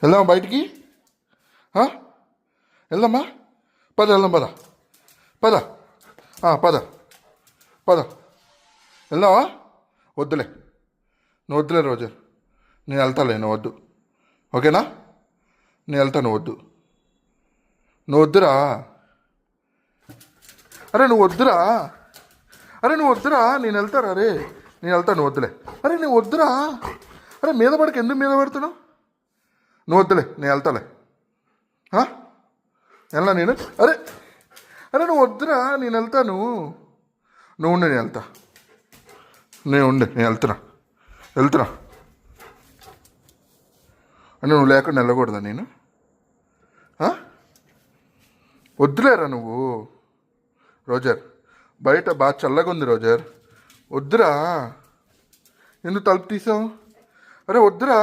వెళ్దామా బయటికి? వెళ్దామా? పద వెళ్దాం, పద పద పద పద వెళ్దామా? వద్దులే, నువ్వు వద్దులే రోజర్, నేను వెళ్తాలే, నువ్వు వద్దు. ఓకేనా? నేను వెళ్తాను, వద్దు. నువ్వు వద్దురా. అరే నువ్వు వద్దురా. అరే నువ్వు వద్దురా, నేను వెళ్తారా? అరే నేను వెళ్తాను, నువ్వు వద్దులే. అరే నువ్వు వద్దురా. అరే మీద పడక, ఎందుకు మీద పడుతున్నావు? నువ్వు వద్దులే, నేను వెళ్తాలే. వెళ్ళా నేను. అరే అరే నువ్వు వద్దురా, నేను వెళ్తాను. నువ్వు ఉండే, నేను వెళ్తా. నేను వెళ్తున్నా. అంటే నువ్వు లేకుండా వెళ్ళకూడదా నేను? వద్దులేరా నువ్వు రోజర్. బయట బాగా చల్లగా ఉంది రోజర్. వద్దురా. ఎందుకు తలుపు తీసావు? అరే వద్దురా.